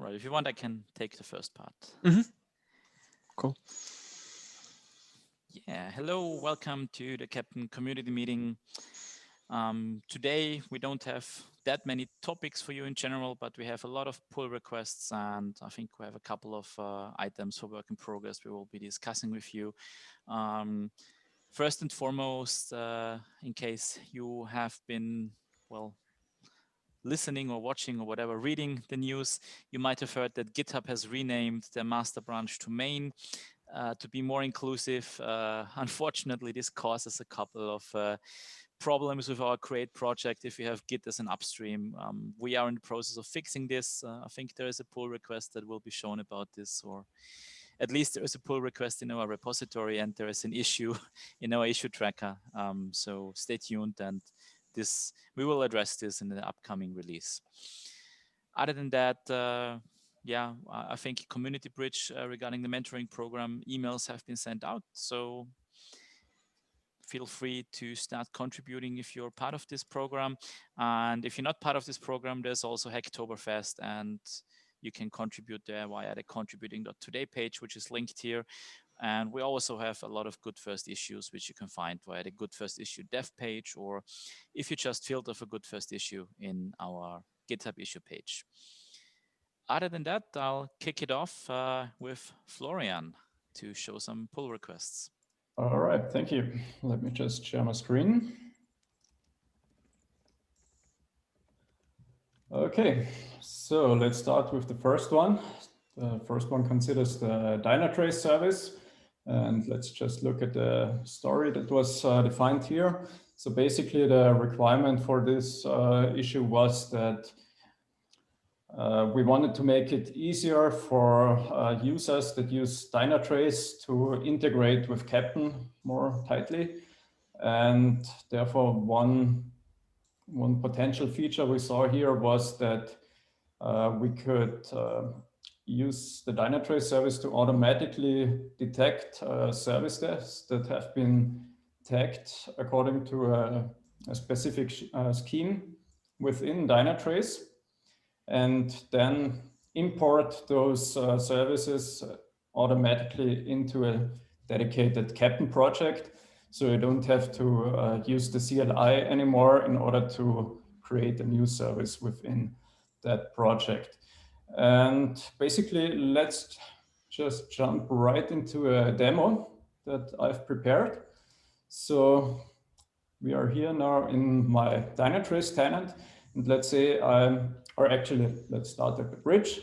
right, if you want, I can take the first part. Cool. Yeah, hello, welcome to the Keptn community meeting. Today, we don't have that many topics for you in general, but we have a lot of pull requests, and I think we have a couple of items for work in progress we will be discussing with you. First and foremost, in case you have been, well, listening or watching or whatever, reading the news, you might have heard that GitHub has renamed their master branch to main to be more inclusive. Unfortunately, this causes a couple of problems with our create project if you have Git as an upstream. We are in the process of fixing this. I think there is a pull request that will be shown about this, or at least there is a pull request in our repository, and there is an issue in our issue tracker. So stay tuned, and we will address this in the upcoming release. Other than that, yeah, I think CommunityBridge regarding the mentoring program emails have been sent out. So feel free to start contributing if you're part of this program. And if you're not part of this program, there's also Hacktoberfest, and you can contribute there via the contributing.today page, which is linked here. And we also have a lot of good first issues, which you can find via the good first issue dev page, or if you just filter for good first issue in our GitHub issue page. Other than that, I'll kick it off with Florian to show some pull requests. All right, thank you. Let me just share my screen. Okay, so let's start with the first one. The first one considers the Dynatrace service. And let's just look at the story that was defined here. So basically the requirement for this issue was that we wanted to make it easier for users that use Dynatrace to integrate with Keptn more tightly. And therefore, one potential feature we saw here was that we could use the Dynatrace service to automatically detect service desks that have been tagged according to a specific scheme within Dynatrace, and then import those services automatically into a dedicated Keptn project. So you don't have to use the CLI anymore in order to create a new service within that project. And basically, let's just jump right into a demo that I've prepared. So we are here now in my Dynatrace tenant. And let's say let's start at the bridge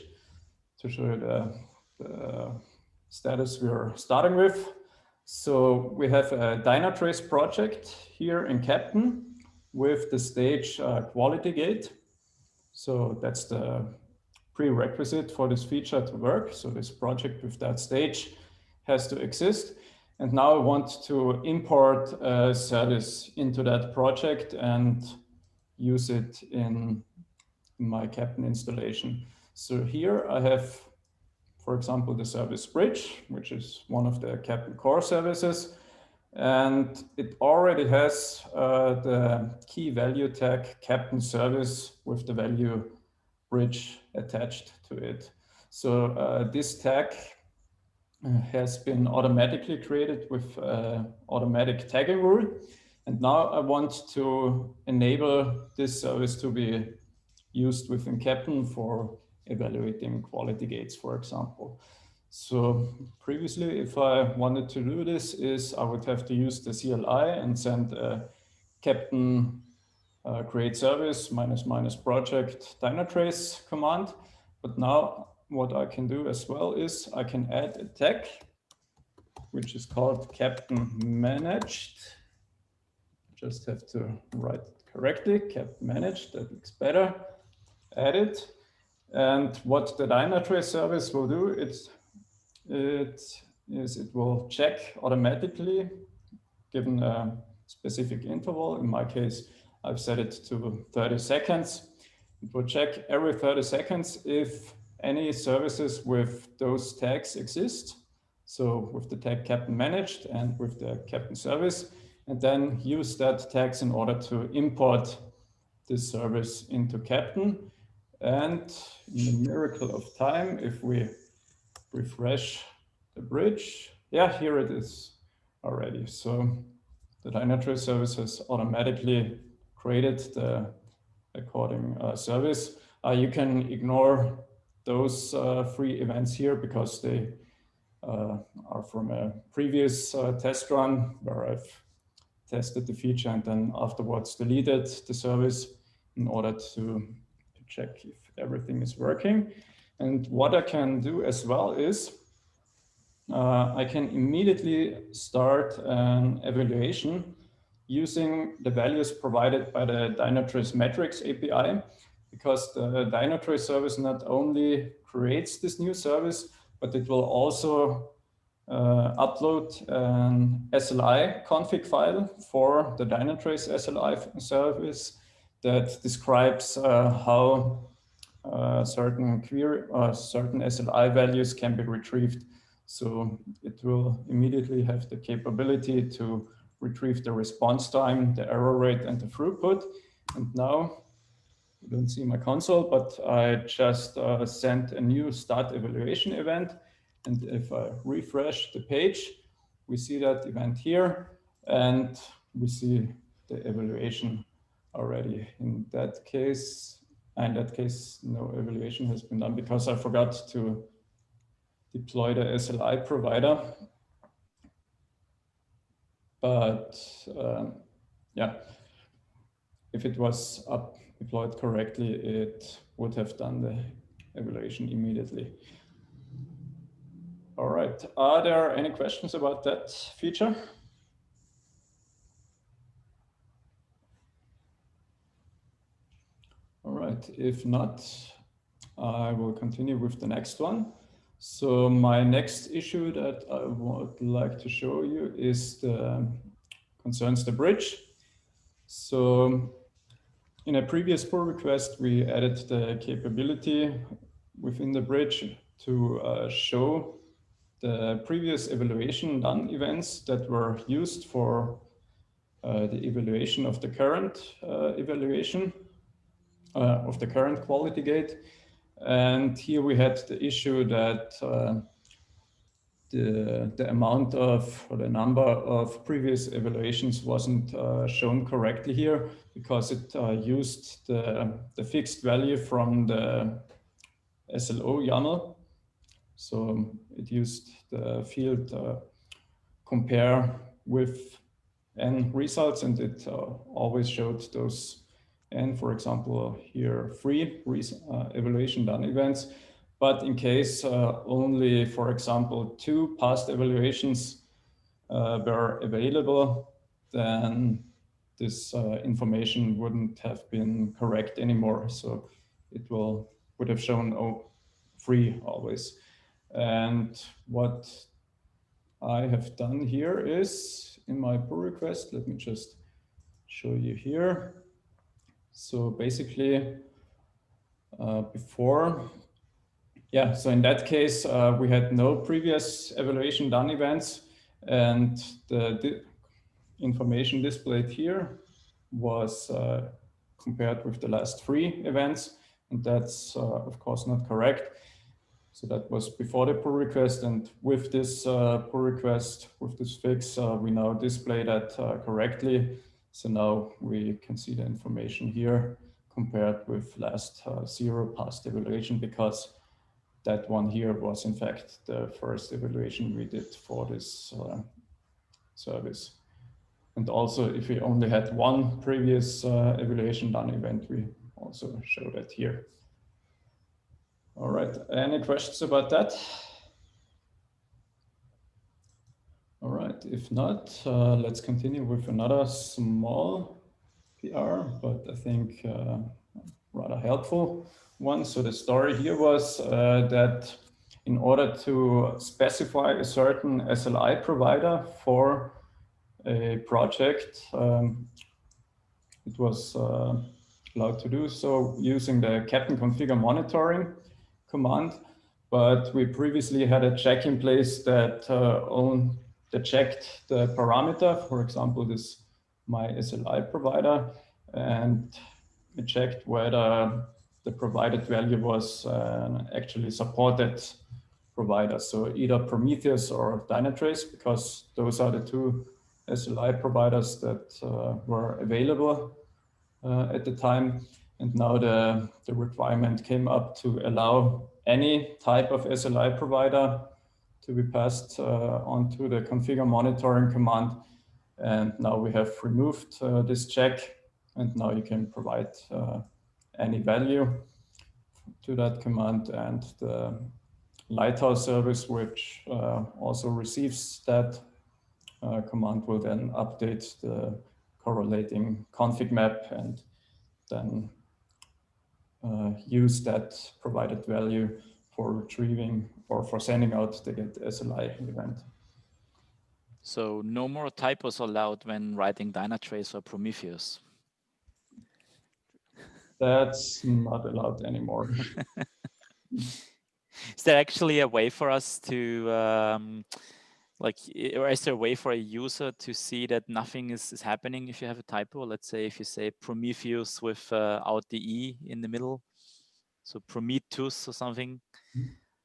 to show you the status we're starting with. So we have a Dynatrace project here in Keptn with the stage quality gate. So that's the prerequisite for this feature to work. So this project with that stage has to exist. And now I want to import a service into that project and use it in my Keptn installation. So here I have, for example, the service bridge, which is one of the Keptn core services. And it already has the key value tag Keptn service with the value bridge attached to it. So this tag has been automatically created with automatic tagging rule. And now I want to enable this service to be used within Keptn for evaluating quality gates, for example. So previously, if I wanted to do this, I would have to use the CLI and send a Keptn create service -- project Dynatrace command. But now what I can do as well is I can add a tag, which is called Keptn managed. Just have to write it correctly, Keptn managed, that looks better. Add it. And what the Dynatrace service will do, it will check automatically given a specific interval. In my case, I've set it to 30 seconds. It will check every 30 seconds if any services with those tags exist. So with the tag Keptn managed and with the Keptn service, and then use that tags in order to import this service into Keptn. And in the miracle of time, if we refresh the bridge, yeah, here it is already. So the Dynatrace service has automatically created the according service. You can ignore those 3 events here because they are from a previous test run where I've tested the feature and then afterwards deleted the service in order to check if everything is working. And what I can do as well is I can immediately start an evaluation using the values provided by the Dynatrace metrics API, because the Dynatrace service not only creates this new service, but it will also upload an SLI config file for the Dynatrace SLI service that describes how certain SLI values can be retrieved. So it will immediately have the capability to retrieve the response time, the error rate, and the throughput. And now you don't see my console, but I just sent a new start evaluation event. And if I refresh the page, we see that event here, and we see the evaluation already. In that case, no evaluation has been done because I forgot to deploy the SLI provider. But yeah, if it was deployed correctly, it would have done the evaluation immediately. All right, are there any questions about that feature? All right, if not, I will continue with the next one. So my next issue that I would like to show you is concerns the bridge. So in a previous pull request, we added the capability within the bridge to show the previous evaluation done events that were used for the evaluation of the current evaluation of the current quality gate. And here we had the issue that the amount of, or the number of previous evaluations wasn't shown correctly here because it used the fixed value from the SLO YAML. So it used the field compare with n results, and it always showed those n, for example, here 3 evaluation done events. But in case only, for example, 2 past evaluations were available, then this information wouldn't have been correct anymore. So it would have shown 3 always. And what I have done here is in my pull request, let me just show you here. So basically before, yeah, so in that case, we had no previous evaluation done events, and the information displayed here was compared with the last 3 events, and that's of course not correct. So that was before the pull request, and with this pull request, with this fix, we now display that correctly. So now we can see the information here compared with last 0 past evaluation, because that one here was in fact the first evaluation we did for this service. And also if we only had 1 previous evaluation done event, we also show that here. All right, any questions about that? All right, if not, let's continue with another small PR, but I think rather helpful one. So the story here was that in order to specify a certain SLI provider for a project, it was allowed to do so using the Captain configure monitoring command, but we previously had a check in place that checked the parameter, for example, this my SLI provider, and it checked whether the provided value was actually supported provider. So either Prometheus or Dynatrace, because those are the two SLI providers that were available at the time. And now the requirement came up to allow any type of SLI provider to be passed onto the configure monitoring command. And now we have removed this check, and now you can provide any value to that command. And the Lighthouse service, which also receives that command, will then update the correlating config map and then use that provided value for retrieving or for sending out the get SLI event. So no more typos allowed when writing Dynatrace or Prometheus. That's not allowed anymore. Is there actually a way for us to, or is there a way for a user to see that nothing is happening if you have a typo? Let's say if you say Prometheus without the E in the middle, so Prometheus or something.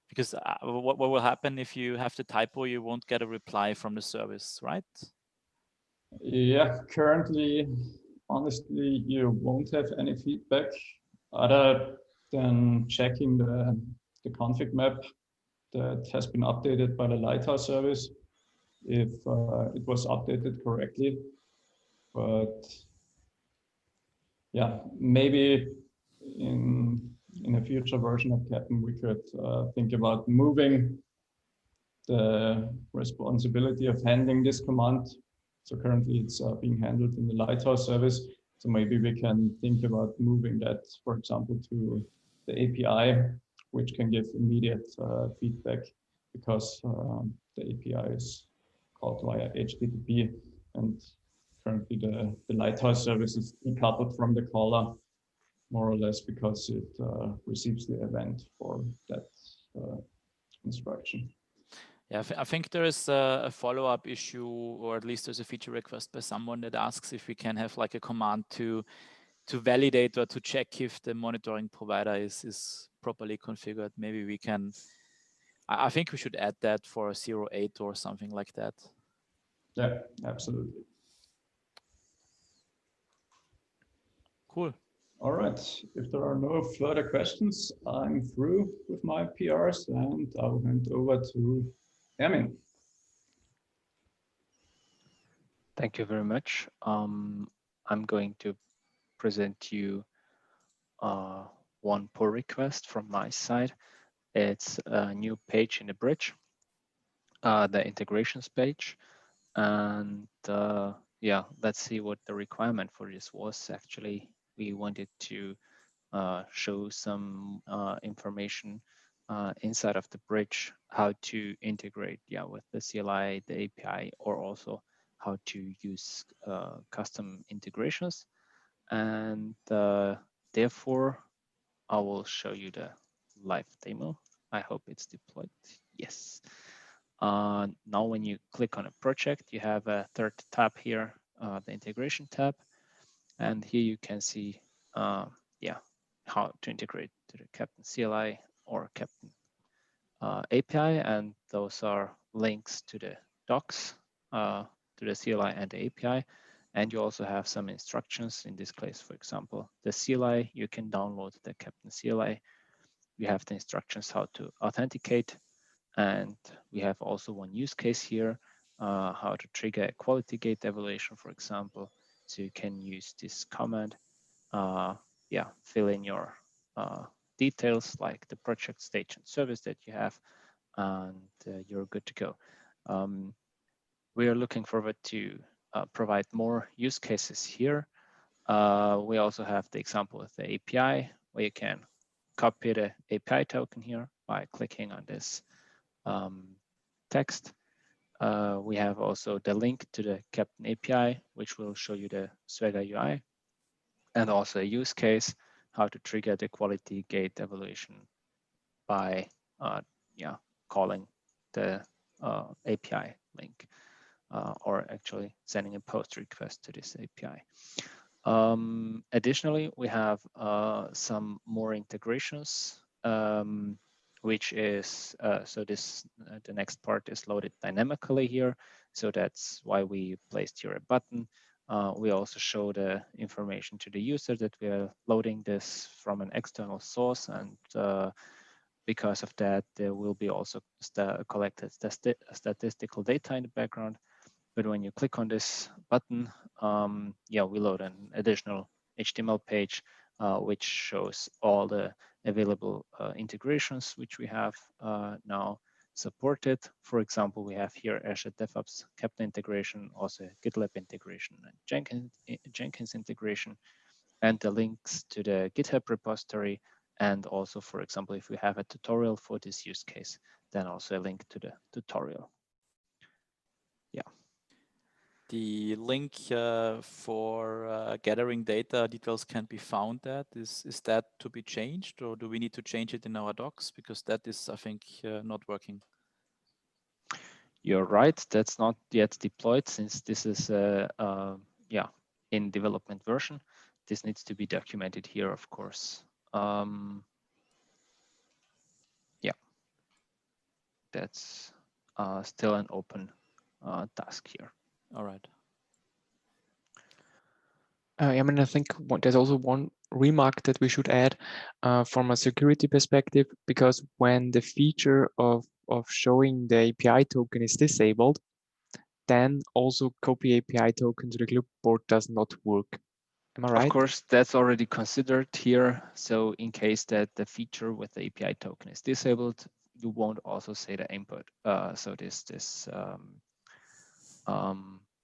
Because what will happen if you have the typo? You won't get a reply from the service, right? Yeah, currently, honestly, you won't have any feedback other than checking the config map that has been updated by the Lighthouse service, if it was updated correctly. But yeah, maybe in a future version of Keptn, we could think about moving the responsibility of handling this command. So currently it's being handled in the Lighthouse service. So maybe we can think about moving that, for example, to the API, which can give immediate feedback, because the API is called via HTTP, and currently the Lighthouse service is decoupled from the caller, more or less, because it receives the event for that instruction. Yeah, I think there is a follow-up issue, or at least there's a feature request by someone that asks if we can have like a command to validate or to check if the monitoring provider is properly configured. Maybe we can, I think we should add that for 08 or something like that. Yeah, absolutely. Cool. All right, if there are no further questions, I'm through with my PRs, and I'll hand over to Ermin. Thank you very much. I'm going to present you one pull request from my side. It's a new page in the bridge, the integrations page. And yeah, let's see what the requirement for this was. Actually, we wanted to show some information inside of the bridge, how to integrate with the CLI, the API, or also how to use custom integrations. And therefore, I will show you the live demo. I hope it's deployed. Yes. Now, when you click on a project, you have a third tab here, the integration tab. And here you can see, how to integrate to the Captain CLI or Captain API. And those are links to the docs, to the CLI and the API. And you also have some instructions. In this case, for example, the CLI, you can download the Captain CLI. You have the instructions how to authenticate. And we have also one use case here, how to trigger a quality gate evaluation, for example. So you can use this command, fill in your details like the project stage and service that you have, and you're good to go. We are looking forward to provide more use cases here. We also have the example of the API, where you can copy the API token here by clicking on this text. We have also the link to the Keptn API, which will show you the Swagger UI, and also a use case, how to trigger the quality gate evaluation by calling the API link, or actually sending a post request to this API. Additionally, we have some more integrations, which is so this the next part is loaded dynamically here. So that's why we placed here a button. We also show the information to the user that we are loading this from an external source, and because of that, there will be also collected statistical data in the background. But when you click on this button, yeah, we load an additional HTML page, which shows all the available integrations which we have now supported. For example, we have here Azure DevOps Keptn integration, also GitLab integration, and Jenkins integration, and the links to the GitHub repository. And also, for example, if we have a tutorial for this use case, then also a link to the tutorial. Yeah. The link for gathering data details can be found at. Is that to be changed, or do we need to change it in our docs? Because that is, I think, not working. You're right. That's not yet deployed since this is yeah, in development version. This needs to be documented here, of course. Yeah, that's still an open task here. All right. I mean, I think there's also one remark that we should add from a security perspective, because when the feature of showing the API token is disabled, then also copy API token to the clipboard does not work. Am I right? Of course, that's already considered here. So in case that the feature with the API token is disabled, you won't also say the input. So this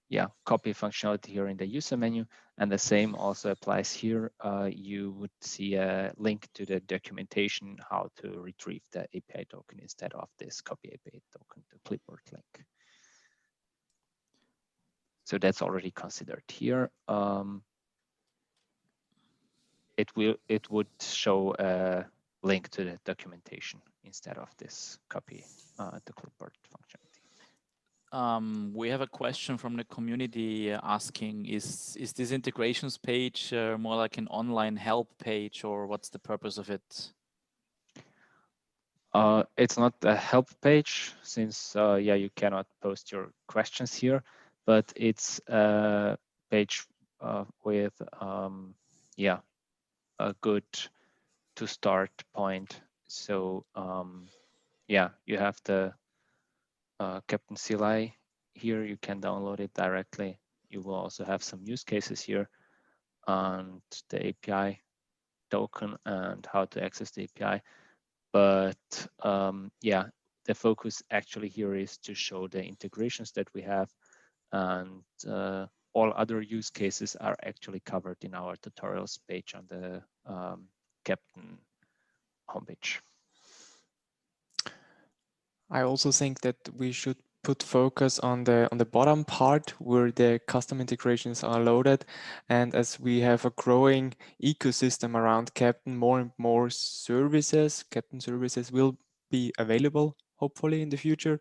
yeah, copy functionality here in the user menu, and the same also applies here. You would see a link to the documentation how to retrieve the API token instead of this copy API token to clipboard link. So that's already considered here. It would show a link to the documentation instead of this copy the clipboard functionality. We have a question from the community asking, is this integrations page more like an online help page, or what's the purpose of it? It's not a help page since, yeah, you cannot post your questions here, but it's a page with, yeah, a good to start point. So, yeah, you have the Captain Cli here. You can download it directly. You will also have some use cases here and the API token and how to access the API. But yeah, the focus actually here is to show the integrations that we have, and all other use cases are actually covered in our tutorials page on the Keptn homepage. I also think that we should put focus on the bottom part where the custom integrations are loaded, and as we have a growing ecosystem around Keptn, more and more services, Keptn services will be available hopefully in the future,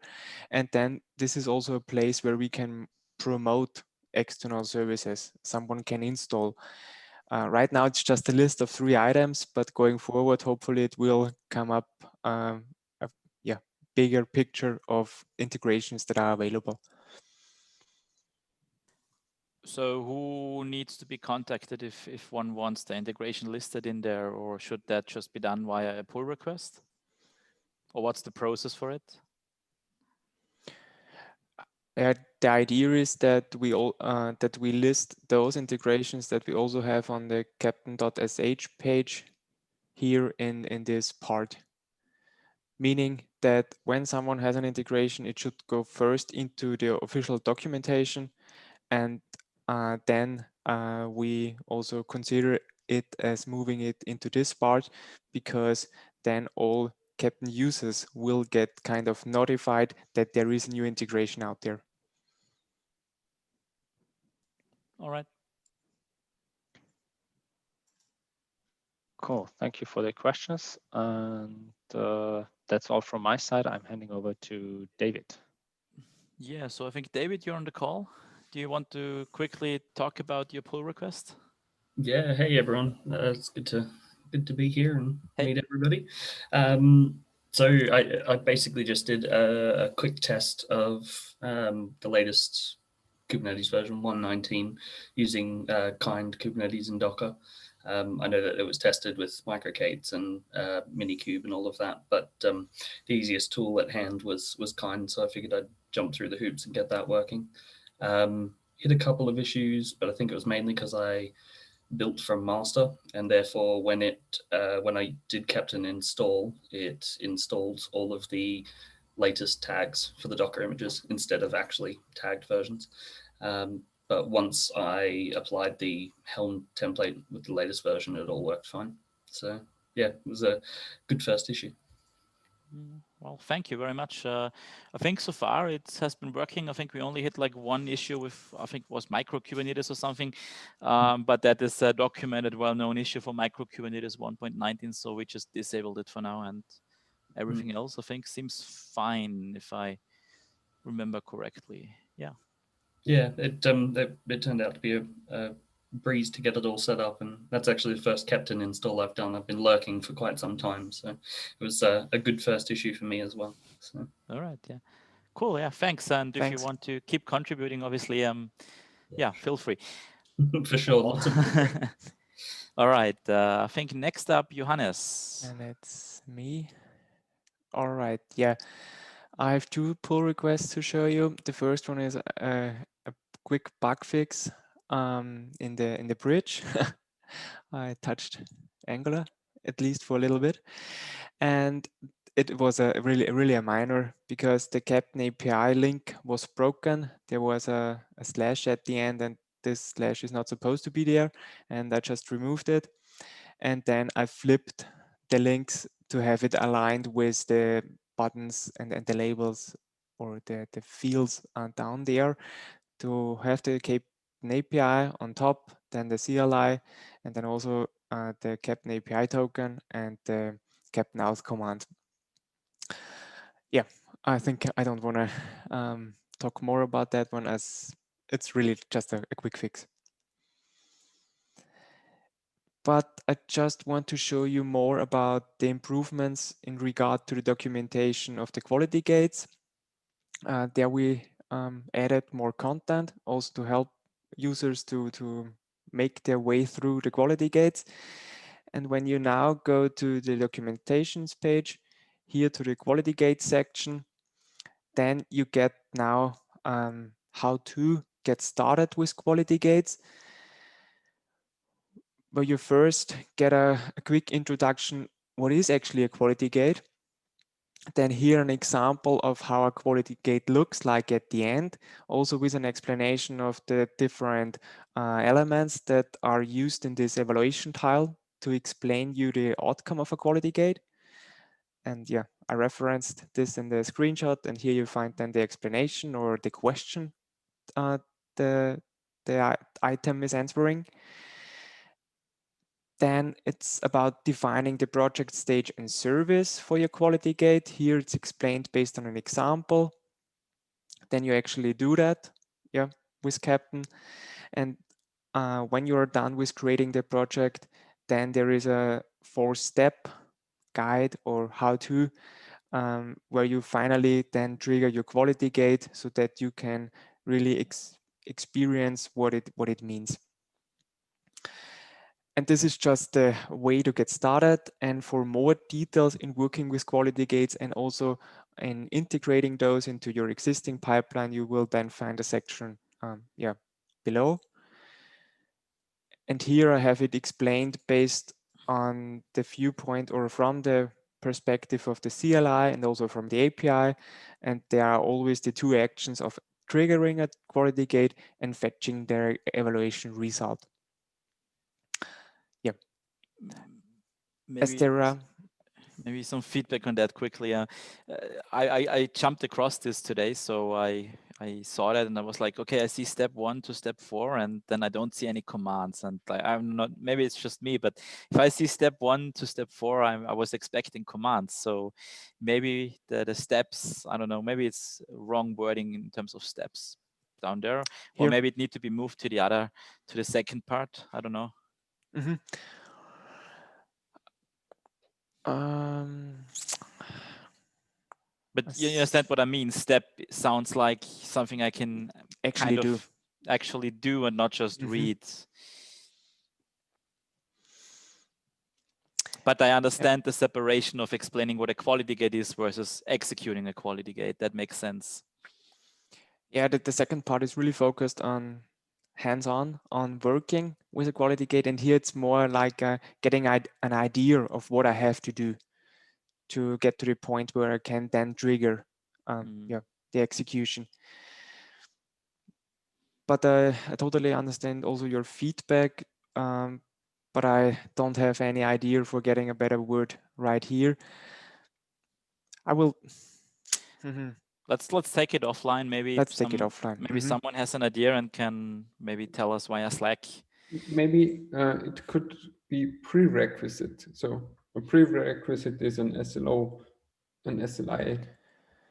and then this is also a place where we can promote external services someone can install. Right now it's just a list of 3 items, but going forward hopefully it will come up yeah, bigger picture of integrations that are available. So who needs to be contacted if one wants the integration listed in there, or should that just be done via a pull request? Or what's the process for it? The idea is that we list those integrations that we also have on the Keptn.sh page here in this part. Meaning that when someone has an integration, it should go first into the official documentation, and then we also consider it as moving it into this part, because then all Keptn users will get kind of notified that there is a new integration out there. All right. Cool. Thank you for the questions. And that's all from my side. I'm handing over to David. Yeah, so I think, David, you're on the call. Do you want to quickly talk about your pull request? Yeah, hey everyone. It's good to be here and Hey. meet everybody. So I basically just did a quick test of the latest Kubernetes version 1.19 using kind Kubernetes and Docker. I know that it was tested with microcates and Minikube and all of that, but the easiest tool at hand was kind, so I figured I'd jump through the hoops and get that working. Hit a couple of issues, but I think it was mainly because I built from master, and therefore when I did Keptn install, it installed all of the latest tags for the Docker images instead of actually tagged versions. But once I applied the Helm template with the latest version, it all worked fine. So yeah, it was a good first issue. Well, thank you very much. I think so far it has been working. I think we only hit like one issue with, I think it was micro Kubernetes or something, but that is a documented, well-known issue for micro Kubernetes 1.19. So we just disabled it for now, and everything else I think seems fine if I remember correctly. Yeah. Yeah, it turned out to be a breeze to get it all set up, and that's actually the first Keptn install I've done. I've been lurking for quite some time, so it was a good first issue for me as well. So. All right, yeah, cool, yeah, thanks. And Thanks. if you want to keep contributing, obviously, yeah, feel free. For sure, lots of All right, I think next up, Johannes. And it's me. All right, yeah. I have two pull requests to show you. The first one is a quick bug fix in the bridge. I touched Angular, at least for a little bit. And it was really a minor, because the Keptn API link was broken. There was a slash at the end, and this slash is not supposed to be there. And I just removed it. And then I flipped the links to have it aligned with the buttons and the labels or the fields down there, to have the Keptn API on top, then the CLI, and then also the Keptn API token and the Keptn auth command. Yeah, I think I don't want to talk more about that one, as it's really just a quick fix. But I just want to show you more about the improvements in regard to the documentation of the quality gates. There we added more content, also to help users to make their way through the quality gates. And when you now go to the documentations page, here to the quality gate section, then you get now how to get started with quality gates. But you first get a quick introduction, what is actually a quality gate. Then here an example of how a quality gate looks like at the end, also with an explanation of the different elements that are used in this evaluation tile to explain you the outcome of a quality gate. And yeah, I referenced this in the screenshot, and here you find then the explanation or the question the item is answering. Then it's about defining the project stage and service for your quality gate. Here it's explained based on an example. Then you actually do that, yeah, with Keptn. And when you are done with creating the project, then there is a 4-step guide or how-to where you finally then trigger your quality gate so that you can really experience what it means. And this is just the way to get started. And for more details in working with quality gates and also in integrating those into your existing pipeline, you will then find a section below. And here I have it explained based on the viewpoint or from the perspective of the CLI and also from the API. And there are always the two actions of triggering a quality gate and fetching their evaluation result. Yeah. Maybe some feedback on that quickly. I jumped across this today, so I saw that and I was like, okay, I see step 1 to step 4, and then I don't see any commands. And I'm not. Maybe it's just me, but if I see step 1 to step 4, I was expecting commands. So maybe the steps, I don't know. Maybe it's wrong wording in terms of steps down there, or maybe it need to be moved to the second part. I don't know. Mm-hmm. But you understand what I mean? Step sounds like something I can actually kind of actually do and not just read. But I understand the separation of explaining what a quality gate is versus executing a quality gate. That makes sense. Yeah, the second part is really focused on hands-on, on working with a quality gate. And here it's more like getting an idea of what I have to do to get to the point where I can then trigger the execution. But I totally understand also your feedback, but I don't have any idea for getting a better word right here. I will. Let's take it offline. Maybe Let's take it offline. Maybe someone has an idea and can maybe tell us via Slack. Maybe it could be prerequisite. So a prerequisite is an SLO, an SLI,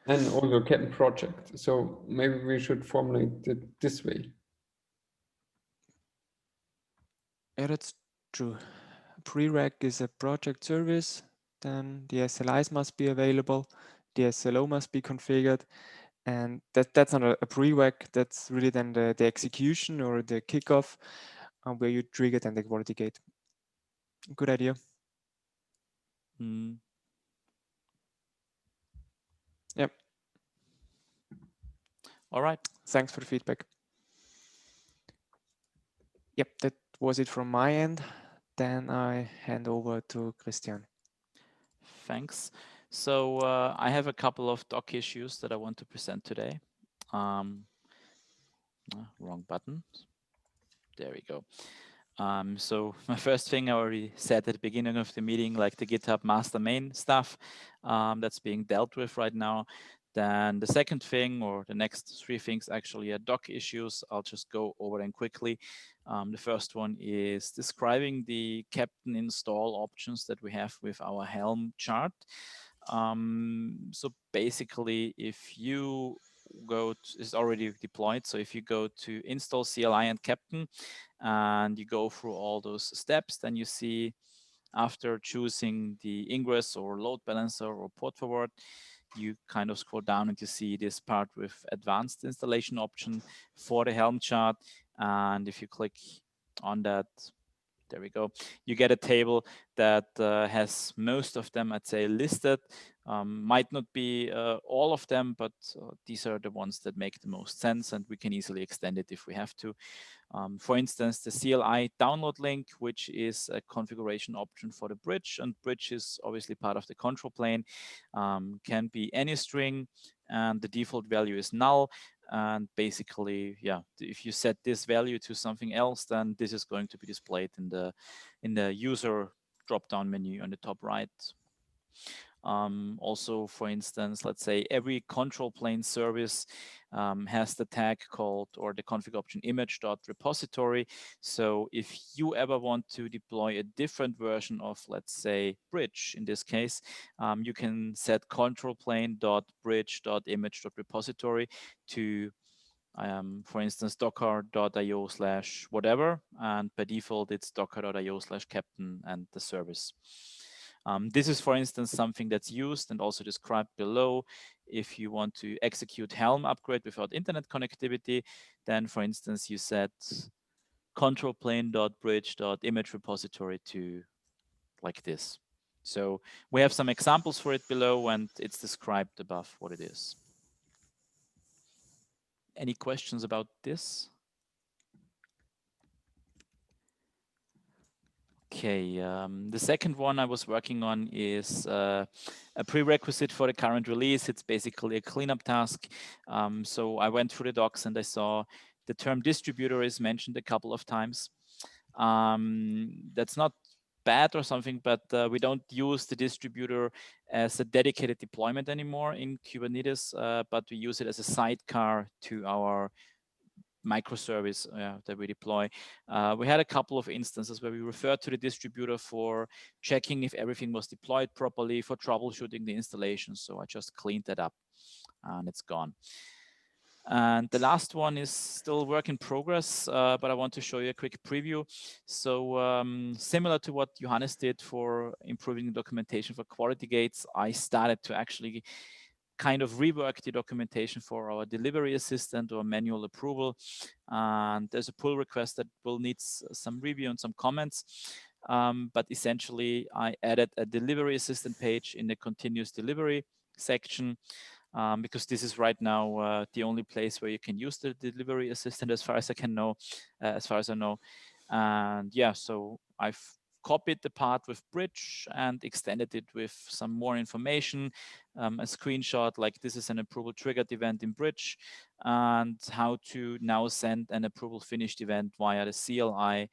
and also Keptn project. So maybe we should formulate it this way. Yeah, that's true. Prereq is a project service, then the SLIs must be available, the SLO must be configured, and that's not a prereq, that's really then the execution or the kickoff where you trigger then the quality gate. Good idea. Yep. All right. Thanks for the feedback. Yep, that was it from my end. Then I hand over to Christian. Thanks. So I have a couple of doc issues that I want to present today. Wrong button. There we go. So my first thing I already said at the beginning of the meeting, like the GitHub master main stuff that's being dealt with right now. Then the second thing, or the next three things actually are doc issues. I'll just go over them quickly. The first one is describing the Keptn install options that we have with our Helm chart. So basically, if you go to, it's already deployed. So if you go to install CLI and Keptn and you go through all those steps, then you see after choosing the ingress or load balancer or port forward, you kind of scroll down and you see this part with advanced installation option for the Helm chart. And if you click on that, there we go. You get a table that has most of them, I'd say, listed. Might not be all of them, but these are the ones that make the most sense, and we can easily extend it if we have to. For instance, the CLI download link, which is a configuration option for the bridge, and bridge is obviously part of the control plane, can be any string, and the default value is null. And basically, yeah, if you set this value to something else, then this is going to be displayed in the user drop-down menu on the top right. Also, for instance, let's say every control plane service has the tag called, or the config option image.repository. So if you ever want to deploy a different version of, let's say, bridge, in this case, you can set control plane.bridge.image.repository to for instance, docker.io/whatever, and by default it's docker.io/Keptn and the service. This is, for instance, something that's used and also described below. If you want to execute Helm upgrade without internet connectivity, then, for instance, you set control plane.bridge.image repository to like this. So we have some examples for it below, and it's described above what it is. Any questions about this? Okay, the second one I was working on is a prerequisite for the current release. It's basically a cleanup task. So I went through the docs and I saw the term distributor is mentioned a couple of times. That's not bad or something, but we don't use the distributor as a dedicated deployment anymore in Kubernetes, but we use it as a sidecar to our microservice that we deploy. We had a couple of instances where we referred to the distributor for checking if everything was deployed properly, for troubleshooting the installation. So I just cleaned that up and it's gone. And the last one is still work in progress, but I want to show you a quick preview. So similar to what Johannes did for improving the documentation for quality gates, I started to actually kind of rework the documentation for our delivery assistant or manual approval. And there's a pull request that will need some review and some comments. But essentially, I added a delivery assistant page in the continuous delivery section. Because this is right now the only place where you can use the delivery assistant, as far as I know. And yeah, so I've copied the part with Bridge and extended it with some more information, a screenshot like this is an approval triggered event in Bridge, and how to now send an approval finished event via the CLI,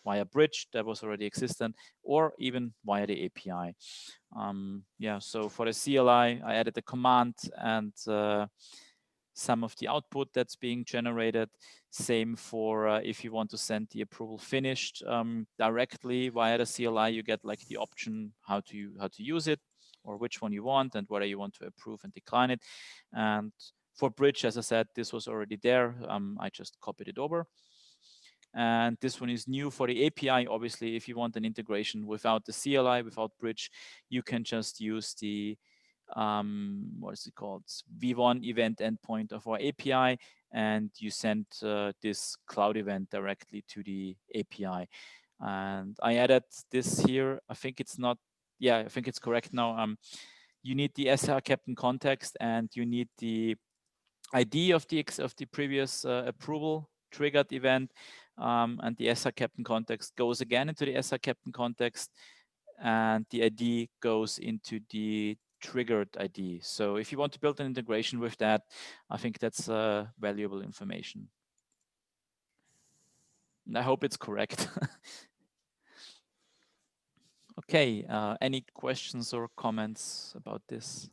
via Bridge that was already existent, or even via the API. Yeah, so for the CLI, I added a command and some of the output that's being generated. Same for if you want to send the approval finished directly via the CLI, you get like the option how to use it, or which one you want, and whether you want to approve and decline it. And for Bridge, as I said, this was already there. I just copied it over. And this one is new for the API. Obviously, if you want an integration without the CLI, without Bridge, you can just use the what is it called, V1 event endpoint of our API, and you send this cloud event directly to the API. And I added this here. I think it's not, yeah, I think it's correct now. You need the SR Captain context, and you need the ID of the previous approval triggered event, and the SR Captain context goes again into the SR Captain context, and the ID goes into the triggered ID. So if you want to build an integration with that, I think that's valuable information. And I hope it's correct. Okay, any questions or comments about this?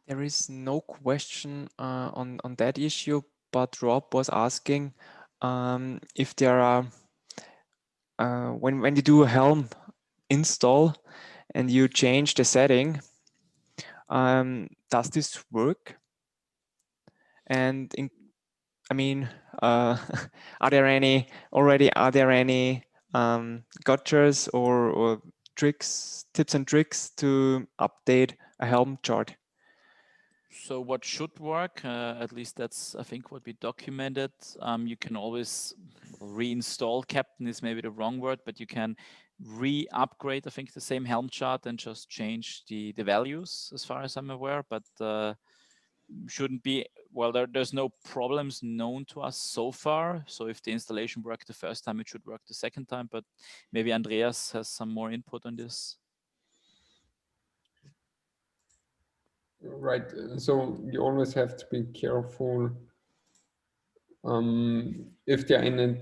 There is no question on that issue, but Rob was asking if there are, when you do a Helm install and you change the setting, does this work? And I mean, are there any gotchas or tricks, tips and tricks to update a Helm chart? So what should work, at least that's, I think, what we documented. You can always reinstall Keptn is maybe the wrong word, but you can re-upgrade, I think, the same Helm chart and just change the values as far as I'm aware, but shouldn't be, well, there's no problems known to us so far. So if the installation worked the first time, it should work the second time, but maybe Andreas has some more input on this. Right. So you always have to be careful if there are any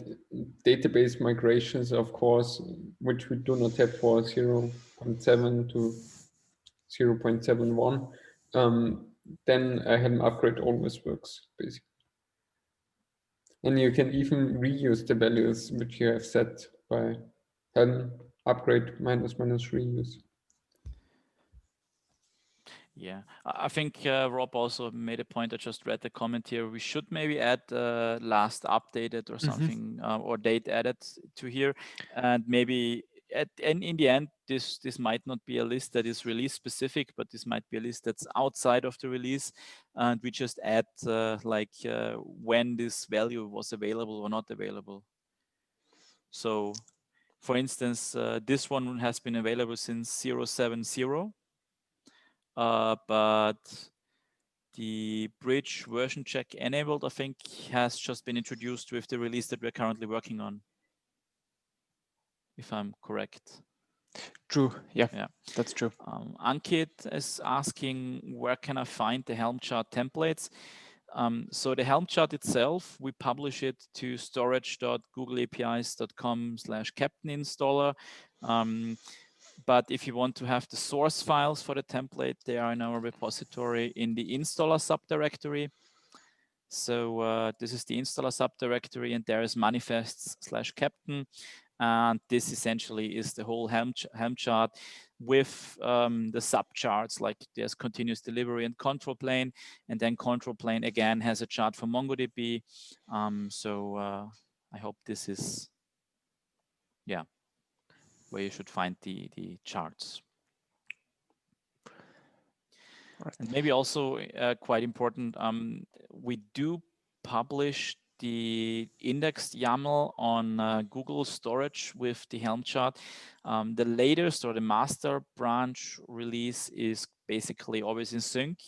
database migrations, of course, which we do not have for 0.7 to 0.71, then a Helm upgrade always works, basically. And you can even reuse the values which you have set by Helm upgrade minus reuse. Yeah, I think Rob also made a point. I just read the comment here. We should maybe add last updated or something, or date added to here, and maybe in the end, this might not be a list that is release specific, but this might be a list that's outside of the release, and we just add when this value was available or not available. So, for instance, this one has been available since 0.70. But the bridge version check enabled, I think, has just been introduced with the release that we're currently working on, if I'm correct. True, yeah, that's true. Ankit is asking, where can I find the Helm chart templates? So the Helm chart itself, we publish it to storage.googleapis.com/Keptn installer. But if you want to have the source files for the template, they are in our repository in the installer subdirectory. So this is the installer subdirectory, and there is manifests/Keptn. And this essentially is the whole Helm chart with the subcharts, like there's continuous delivery and control plane, and then control plane again has a chart for MongoDB. So I hope this is, yeah, where you should find the charts. Right. And maybe also quite important, we do publish the indexed YAML on Google Storage with the Helm chart. The latest or the master branch release is basically always in sync,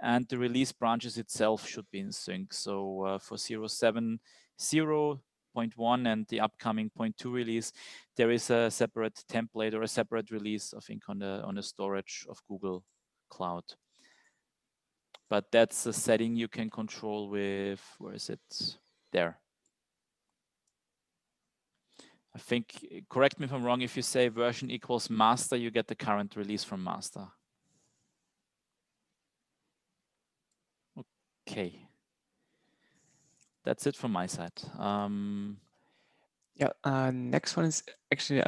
and the release branches itself should be in sync. So for 0.7, 0.1 and the upcoming 0.2 release, there is a separate template or a separate release, I think, on the storage of Google Cloud. But that's a setting you can control with, where is it? There. I think, correct me if I'm wrong, if you say version equals master, you get the current release from master. Okay. That's it from my side. Yeah, next one is actually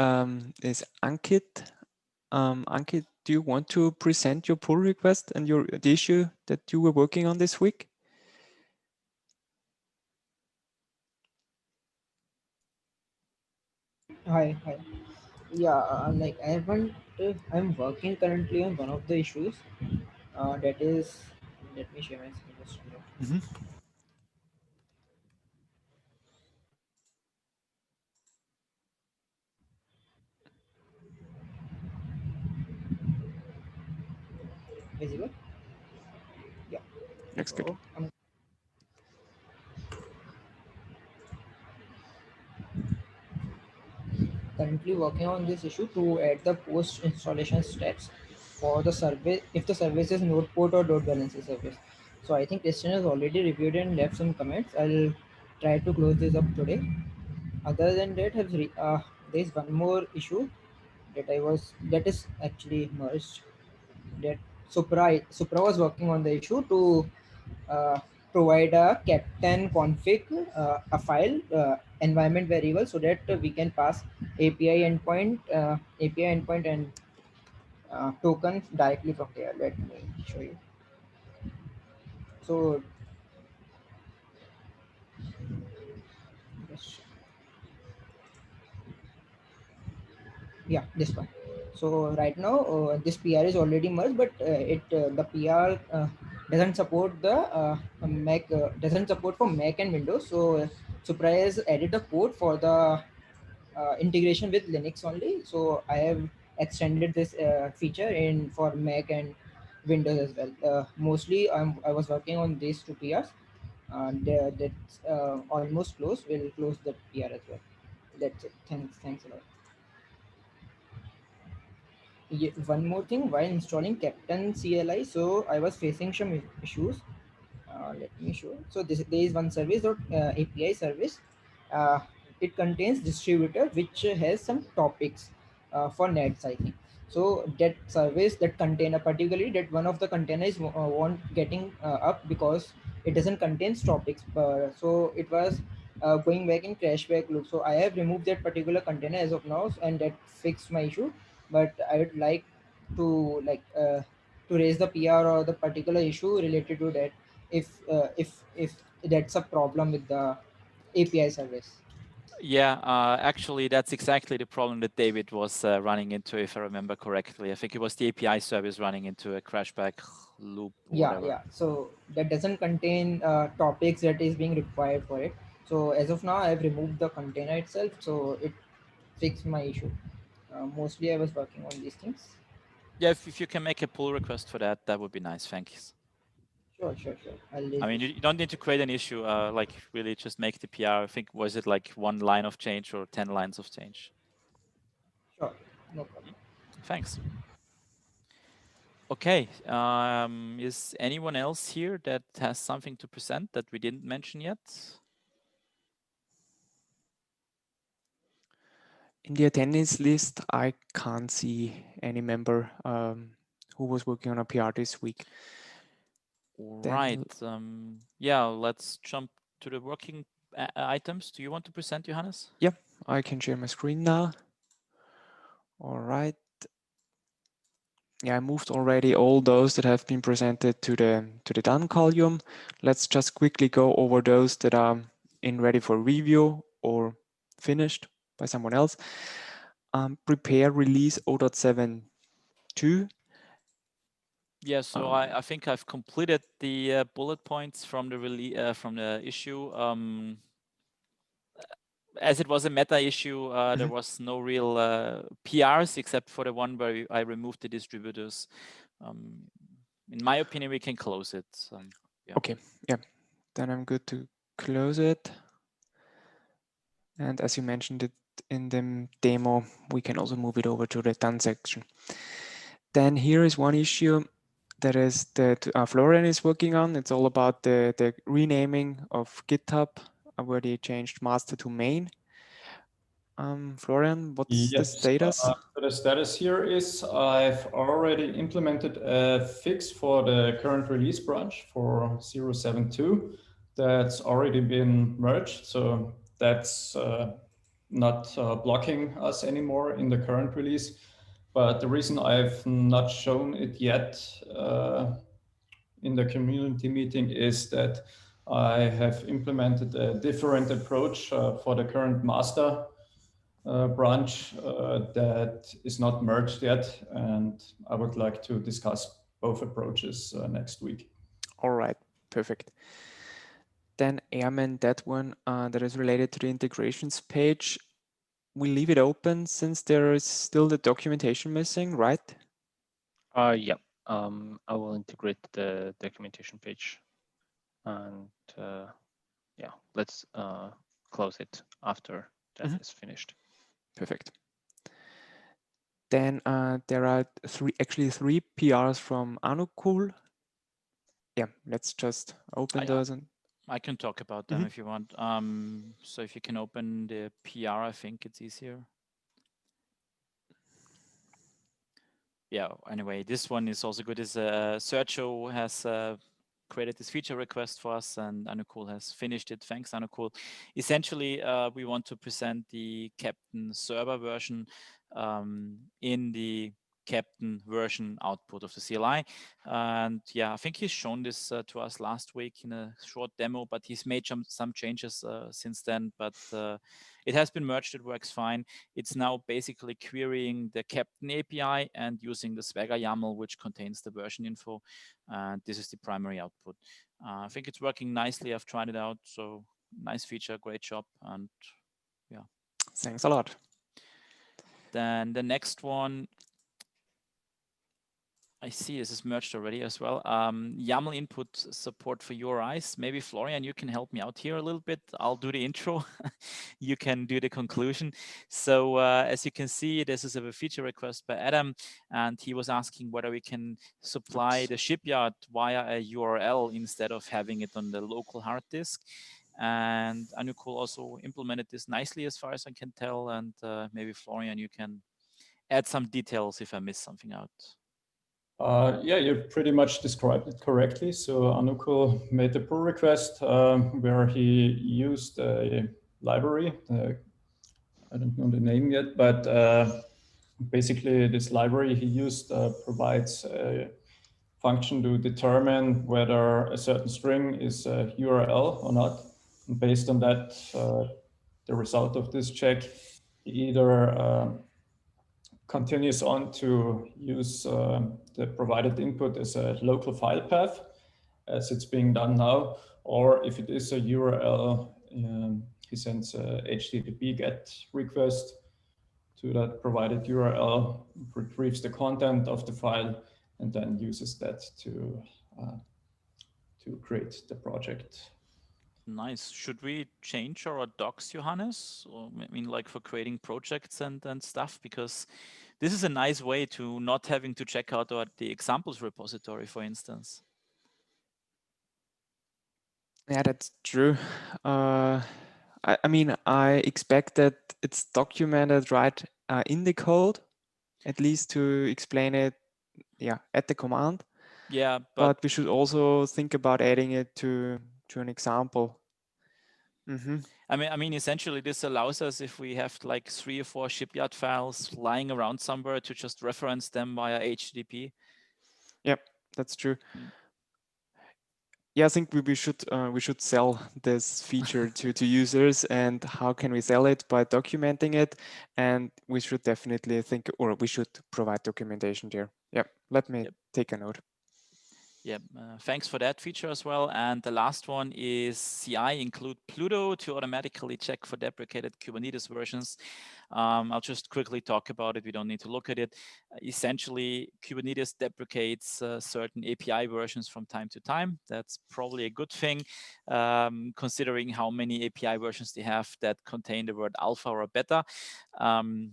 is Ankit. Ankit, do you want to present your pull request and the issue that you were working on this week? Hi. Yeah, like I'm working currently on one of the issues. That is, let me share my screen just a minute. Mm-hmm. Visible? Yeah. Looks good. So I'm currently working on this issue to add the post installation steps for the service if the service is node port or load balancer service. So I think Christian has already reviewed and left some comments. I'll try to close this up today. Other than that, there is one more issue that is actually merged. That Supra was working on the issue to uh, provide a Keptn config, a file environment variable, so that we can pass API endpoint and tokens directly from there. Let me show you. So yes, yeah, this one. So right now this PR is already merged, but the PR doesn't support the Mac, doesn't support for Mac and Windows. So Supra has added a port for the integration with Linux only. So I have extended this feature in for Mac and Windows as well. Mostly I was working on these two PRs. That's almost close. We'll close the PR as well. That's it. Thanks a lot. One more thing, while installing Captain CLI, so I was facing some issues. Let me show. So there is one service or API service. Uh, it contains distributor which has some topics for nets, I think. So that service, that container, particularly that one of the containers won't getting up because it doesn't contain topics. So it was going back in crashback loop. So I have removed that particular container as of now, and that fixed my issue. But I would like to to raise the PR or the particular issue related to that if that's a problem with the API service. Yeah, actually, that's exactly the problem that David was running into, if I remember correctly. I think it was the API service running into a crashback loop or whatever. Yeah. So that doesn't contain topics that is being required for it. So as of now, I've removed the container itself, so it fixed my issue. Mostly, I was working on these things. Yeah, if you can make a pull request for that, that would be nice. Thanks. Sure. I'll raise I mean, this. you don't need to create an issue. Like really, just make the PR. I think was it like 1 line of change or 10 lines of change? Sure, no problem. Thanks. Okay. Is anyone else here that has something to present that we didn't mention yet? In the attendance list, I can't see any member who was working on a PR this week. Right. Yeah, let's jump to the working items. Do you want to present, Johannes? Yeah, I can share my screen now. All right. Yeah, I moved already all those that have been presented to the done column. Let's just quickly go over those that are in ready for review or finished by someone else. Prepare release 0.7.2. Yeah, so I think I've completed the bullet points from the from the issue. As it was a meta issue, there was no real PRs except for the one where I removed the distributors. In my opinion, we can close it. Yeah. Okay, yeah, then I'm good to close it. And as you mentioned it in the demo, we can also move it over to the done section. Then here is one issue that is that Florian is working on. It's all about the renaming of GitHub, where they changed master to main. Florian, what's the status? So the status here is I've already implemented a fix for the current release branch for 0.7.2 that's already been merged. So that's not blocking us anymore in the current release. But the reason I've not shown it yet in the community meeting is that I have implemented a different approach for the current master branch that is not merged yet, and I would like to discuss both approaches next week. All right, perfect. Then Ermin, that one that is related to the integrations page, we leave it open since there is still the documentation missing, right? Yeah, I will integrate the documentation page, and yeah, let's close it after that is finished. Perfect. Then there are actually three PRs from Anukul. Yeah, let's just open those. And I can talk about them if you want. So if you can open the PR, I think it's easier. Yeah, anyway, this one is also good. Sergio has created this feature request for us, and Anukul has finished it. Thanks, Anukul. Essentially, we want to present the Keptn server version in the Keptn version output of the CLI. And yeah, I think he's shown this to us last week in a short demo, but he's made some changes since then. But it has been merged, it works fine. It's now basically querying the Keptn API and using the Swagger YAML, which contains the version info. And this is the primary output. I think it's working nicely. I've tried it out. So nice feature, great job. And yeah. Thanks a lot. Then the next one, I see this is merged already as well. YAML input support for URIs. Maybe Florian, you can help me out here a little bit. I'll do the intro. You can do the conclusion. So as you can see, this is a feature request by Adam, and he was asking whether we can supply the shipyard via a URL instead of having it on the local hard disk. And Anukul also implemented this nicely as far as I can tell. And maybe Florian, you can add some details if I missed something out. Yeah, you pretty much described it correctly. So Anukul made a pull request where he used a library. I don't know the name yet, but basically this library he used provides a function to determine whether a certain string is a URL or not. And based on that, the result of this check either continues on to use the provided input as a local file path, as it's being done now, or if it is a URL, he sends a HTTP GET request to that provided URL, retrieves the content of the file, and then uses that to create the project. Nice. Should we change our docs, Johannes? Or, I mean, like for creating projects and stuff? Because this is a nice way to not having to check out the examples repository, for instance. Yeah, that's true. I mean, I expect that it's documented right in the code, at least to explain it, yeah, at the command. Yeah, but we should also think about adding it to an example. I mean, essentially, this allows us, if we have like 3 or 4 shipyard files lying around somewhere, to just reference them via HTTP. Yep, that's true. Yeah, I think we should sell this feature to users. And how can we sell it? By documenting it, and we should definitely think, or we should provide documentation there. Yep, let me take a note. Yeah, thanks for that feature as well. And the last one is CI include Pluto to automatically check for deprecated Kubernetes versions. I'll just quickly talk about it. We don't need to look at it. Essentially, Kubernetes deprecates certain API versions from time to time. That's probably a good thing, considering how many API versions they have that contain the word alpha or beta.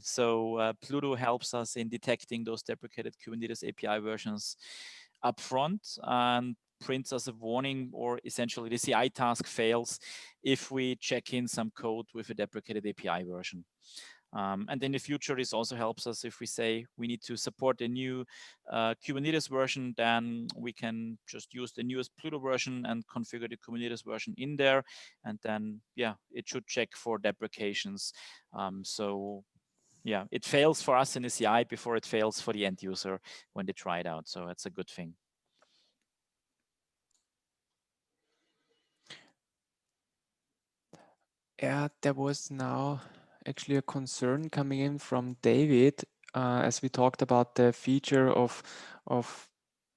So Pluto helps us in detecting those deprecated Kubernetes API versions up front and prints us a warning, or essentially the CI task fails if we check in some code with a deprecated API version. And in the future, this also helps us if we say we need to support a new Kubernetes version, then we can just use the newest Pluto version and configure the Kubernetes version in there. And then, yeah, it should check for deprecations. So yeah, it fails for us in the CI before it fails for the end user when they try it out. So that's a good thing. Yeah, there was now actually a concern coming in from David, as we talked about the feature of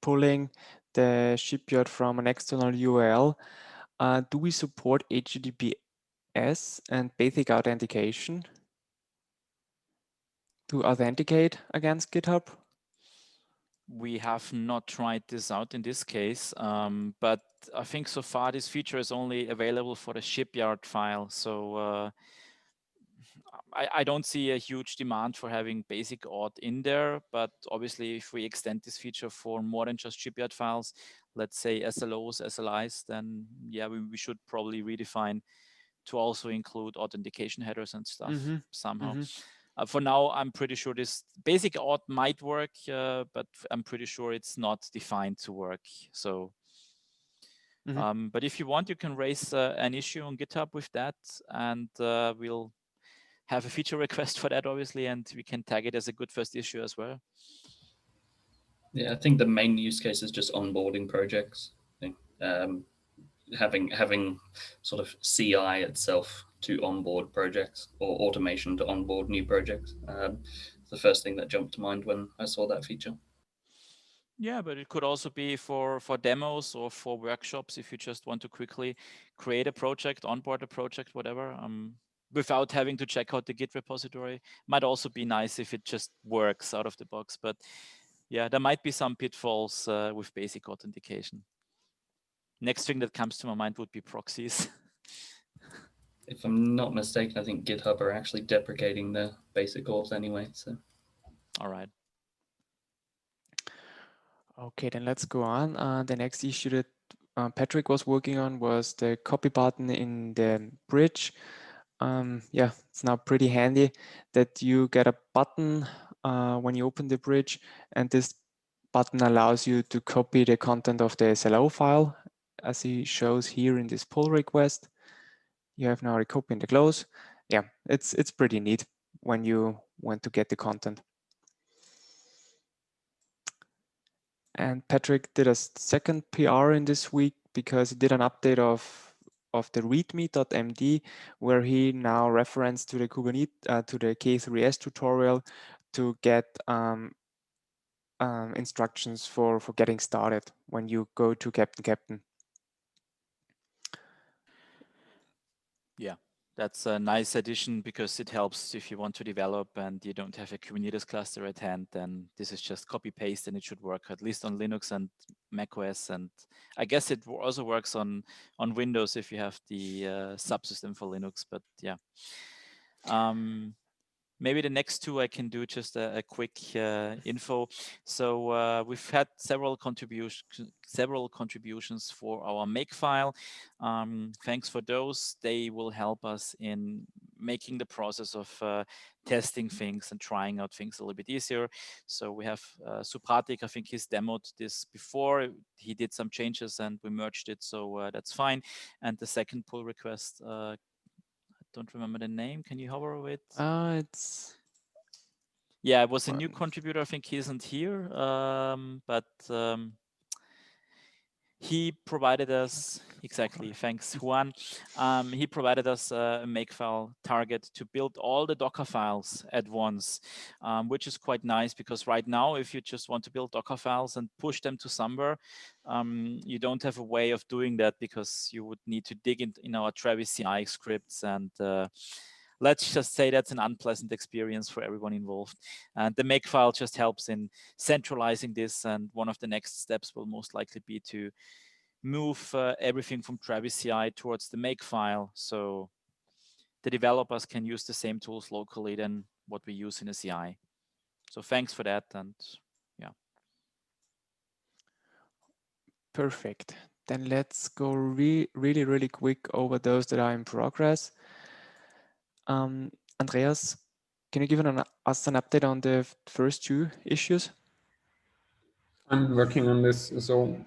pulling the shipyard from an external URL. Do we support HTTPS and basic authentication to authenticate against GitHub? We have not tried this out in this case, but I think so far this feature is only available for the shipyard file. So I don't see a huge demand for having basic auth in there, but obviously if we extend this feature for more than just shipyard files, let's say SLOs, SLIs, then yeah, we should probably redefine to also include authentication headers and stuff somehow. For now, I'm pretty sure this basic auth might work, but I'm pretty sure it's not defined to work. So, but if you want, you can raise an issue on GitHub with that, and we'll have a feature request for that, obviously, and we can tag it as a good first issue as well. Yeah, I think the main use case is just onboarding projects. Having sort of CI itself to onboard projects, or automation to onboard new projects. The first thing that jumped to mind when I saw that feature. Yeah, but it could also be for demos or for workshops if you just want to quickly create a project, onboard a project, whatever, without having to check out the Git repository. Might also be nice if it just works out of the box. But yeah, there might be some pitfalls with basic authentication. Next thing that comes to my mind would be proxies. If I'm not mistaken, I think GitHub are actually deprecating the basic auth anyway. So, all right. Okay, then let's go on. The next issue that Patrick was working on was the copy button in the bridge. Yeah, it's now pretty handy that you get a button when you open the bridge, and this button allows you to copy the content of the SLO file, as he shows here in this pull request. You have now a copy and the close. Yeah, it's pretty neat when you want to get the content. And Patrick did a second PR in this week because he did an update of the readme.md, where he now referenced to the Kubernetes to the K3s tutorial to get instructions for getting started when you go to Keptn. Yeah, that's a nice addition because it helps if you want to develop and you don't have a Kubernetes cluster at hand, then this is just copy paste and it should work at least on Linux and macOS. And I guess it also works on Windows if you have the subsystem for Linux, but yeah. Maybe the next two I can do just a quick info. So we've had several contributions for our make file. Thanks for those. They will help us in making the process of testing things and trying out things a little bit easier. So we have Supratik, I think he's demoed this before. He did some changes and we merged it, so that's fine. And the second pull request, I don't remember the name. Can you hover over it? It's Yeah, it was a new contributor. I think he isn't here, but he provided us, exactly, thanks Juan, he provided us a makefile target to build all the Docker files at once, which is quite nice because right now, if you just want to build Docker files and push them to somewhere, you don't have a way of doing that because you would need to dig in our Travis CI scripts, and let's just say that's an unpleasant experience for everyone involved. And the makefile just helps in centralizing this, and one of the next steps will most likely be to move everything from Travis CI towards the makefile, so the developers can use the same tools locally than what we use in a CI. So thanks for that, and yeah. perfect. Then let's go really quick over those that are in progress. Andreas, can you give us an update on the first two issues? I'm working on this. So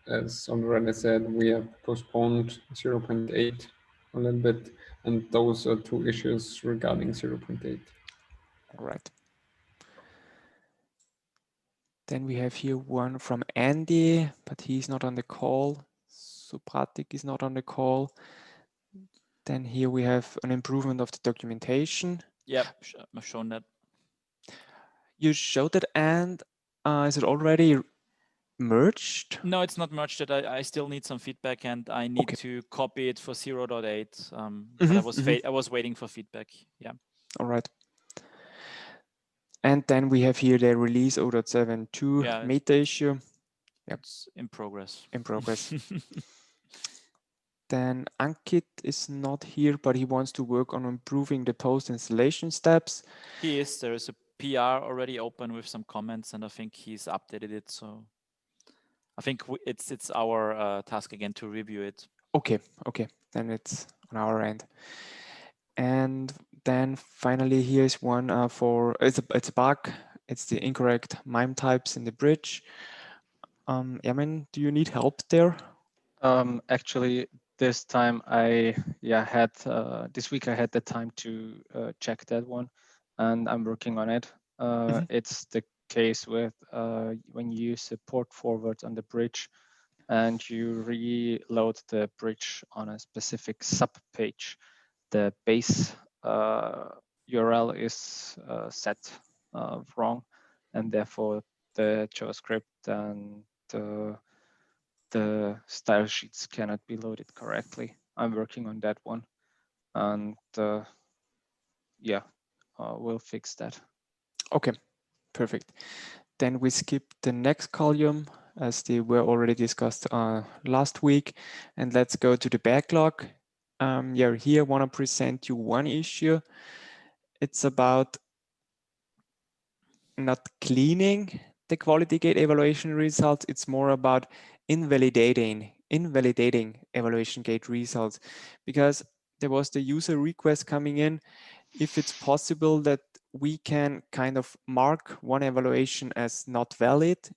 as already said, we have postponed 0.8 a little bit, and those are two issues regarding 0.8. All right. Then we have here one from Andy, but he's not on the call. Supratik is not on the call. Then here we have an improvement of the documentation. Yep, I've shown that. You showed it, and is it already merged? No, it's not merged yet. I still need some feedback, and I need to copy it for 0.8. But I was waiting for feedback. Yeah. All right. And then we have here the release 0.72 meta issue. Yep. It's in progress. In progress. Then Ankit is not here, but he wants to work on improving the post-installation steps. He is. There is a PR already open with some comments, and I think he's updated it. So I think it's our task again to review it. Okay. Then it's on our end. And then finally, here's one for it's a bug. It's the incorrect MIME types in the bridge. Ermin, do you need help there? Actually, this time I had this week I had the time to check that one, and I'm working on it. It's the case with when you use the port forward on the bridge, and you reload the bridge on a specific sub page. The base URL is set wrong, and therefore the JavaScript and the style sheets cannot be loaded correctly. I'm working on that one, and we'll fix that. Okay, perfect. Then we skip the next column as they were already discussed last week, and let's go to the backlog. Here I want to present you one issue. It's about not cleaning the quality gate evaluation results. It's more about invalidating evaluation gate results, because there was the user request coming in if it's possible that we can kind of mark one evaluation as not valid,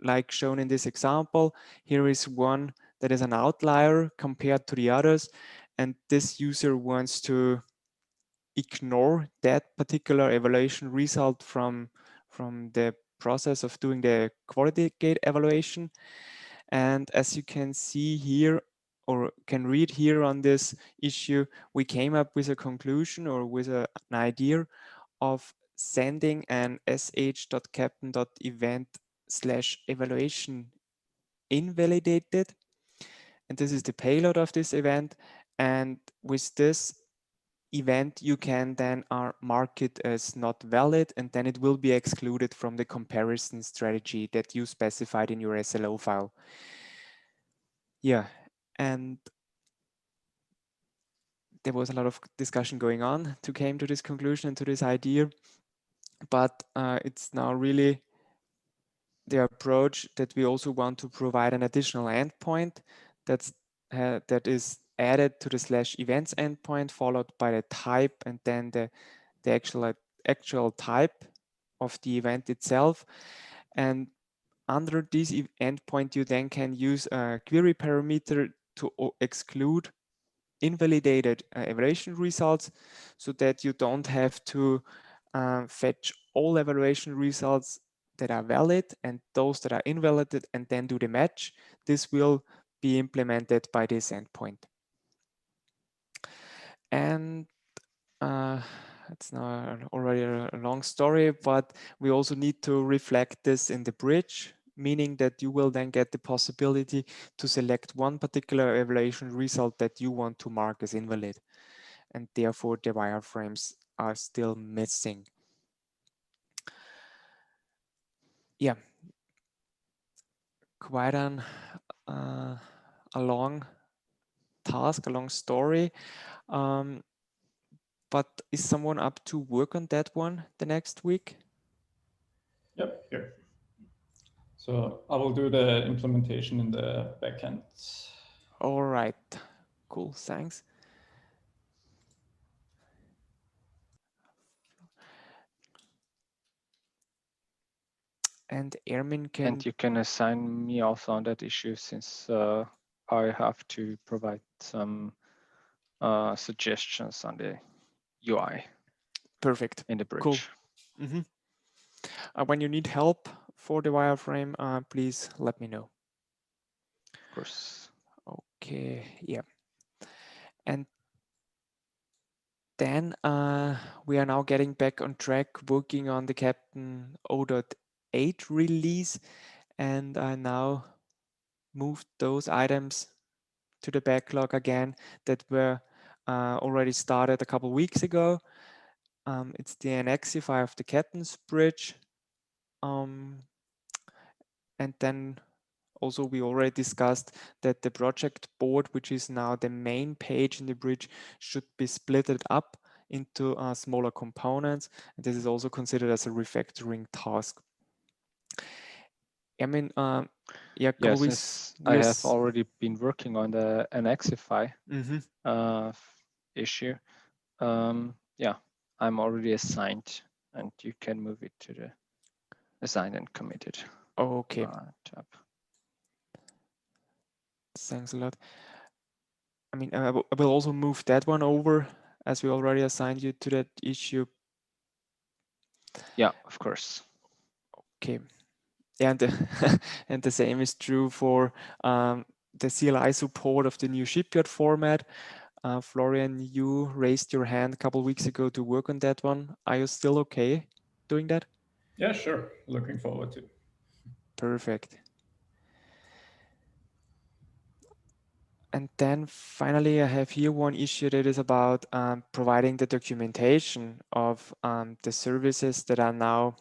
like shown in this example. Here is one that is an outlier compared to the others, and this user wants to ignore that particular evaluation result from the process of doing the quality gate evaluation. And as you can see here, or can read here on this issue, we came up with a conclusion or with an idea of sending an sh.captain.event/evaluation invalidated. And this is the payload of this event. And with this event, you can then mark it as not valid, and then it will be excluded from the comparison strategy that you specified in your SLO file. Yeah, and there was a lot of discussion going on to came to this conclusion and to this idea, but it's now really the approach that we also want to provide an additional endpoint that is added to the /events endpoint, followed by the type and then the actual type of the event itself. And under this endpoint, you then can use a query parameter to exclude invalidated evaluation results, so that you don't have to fetch all evaluation results that are valid and those that are invalid and then do the match. This will be implemented by this endpoint. And it's now already a long story, but we also need to reflect this in the bridge, meaning that you will then get the possibility to select one particular evaluation result that you want to mark as invalid. And therefore the wireframes are still missing. Yeah, quite a long task, a long story. But is someone up to work on that one the next week? Yep, here. So I will do the implementation in the backend. All right, cool, thanks. And Ermin can... And you can assign me also on that issue, since I have to provide some suggestions on the UI. Perfect. In the bridge. Cool. When you need help for the wireframe, please let me know. Of course. Okay, yeah. And then we are now getting back on track, working on the Keptn 0.8 release, and I now moved those items to the backlog again that were already started a couple of weeks ago. It's the Annexify of the Keptn's bridge. And then also we already discussed that the project board, which is now the main page in the bridge, should be splitted up into smaller components. And this is also considered as a refactoring task. I mean, yeah, since I have already been working on the Annexify issue, yeah, I'm already assigned, and you can move it to the assigned and committed. Okay. Tab. Thanks a lot. I mean, I will also move that one over, as we already assigned you to that issue. Yeah, of course. Okay. And the, and the same is true for the CLI support of the new shipyard format. Florian, you raised your hand a couple of weeks ago to work on that one. Are you still okay doing that? Yeah, sure. Looking forward to it. Perfect. And then finally, I have here one issue that is about providing the documentation of the services that are now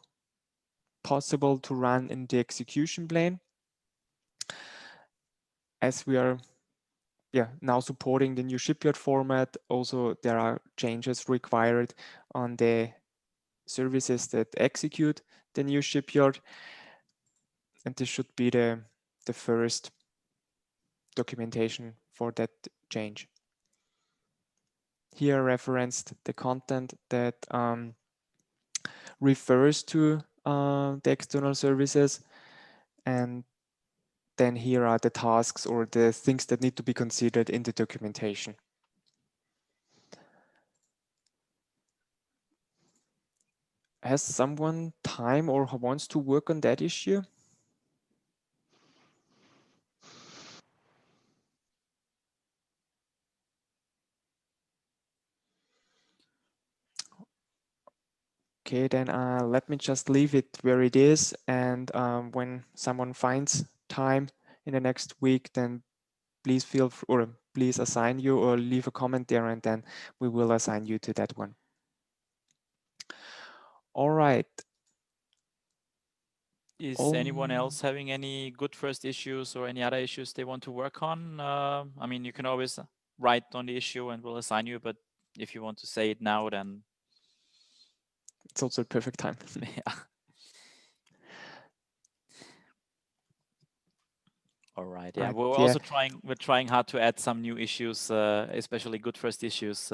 possible to run in the execution plane. As we are now supporting the new shipyard format, also there are changes required on the services that execute the new shipyard. And this should be the first documentation for that change. Here I referenced the content that refers to the external services, and then here are the tasks or the things that need to be considered in the documentation. Has someone time or wants to work on that issue? Okay, then let me just leave it where it is. And when someone finds time in the next week, then please please assign you or leave a comment there, and then we will assign you to that one. All right. Is anyone else having any good first issues or any other issues they want to work on? I mean, you can always write on the issue and we'll assign you, but if you want to say it now, then it's also a perfect time. Yeah. All right. Yeah, Right, we're yeah. also trying hard to add some new issues, especially good first issues.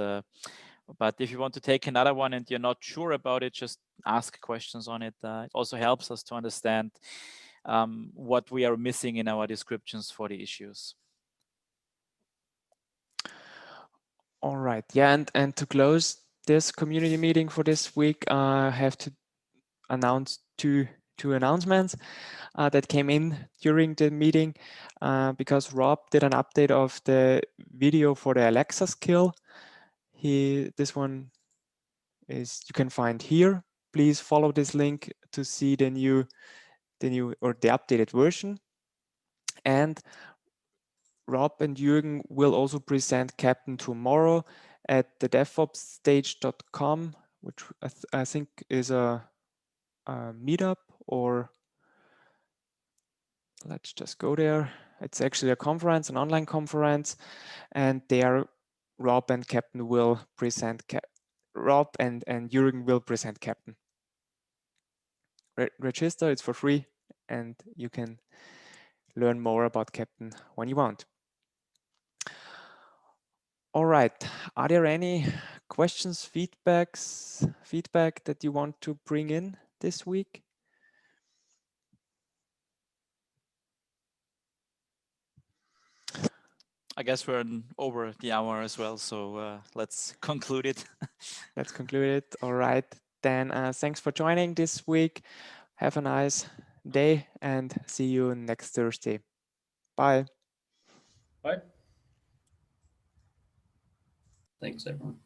But if you want to take another one and you're not sure about it, just ask questions on it. It also helps us to understand what we are missing in our descriptions for the issues. All right. Yeah, and to close this community meeting for this week, I have to announce two announcements that came in during the meeting because Rob did an update of the video for the Alexa skill. This one is you can find here. Please follow this link to see the new or the updated version. And Rob and Jürgen will also present Keptn tomorrow at the devopsstage.com, which I think is a meetup, or let's just go there. It's actually a conference, an online conference, and there Rob and Keptn will present Rob and Jürgen will present Keptn. Register, it's for free, and you can learn more about Keptn when you want. All right, are there any questions, feedback that you want to bring in this week? I guess we're over the hour as well, so let's conclude it. Let's conclude it. All right, then thanks for joining this week. Have a nice day and see you next Thursday. Bye. Bye. Thanks, everyone.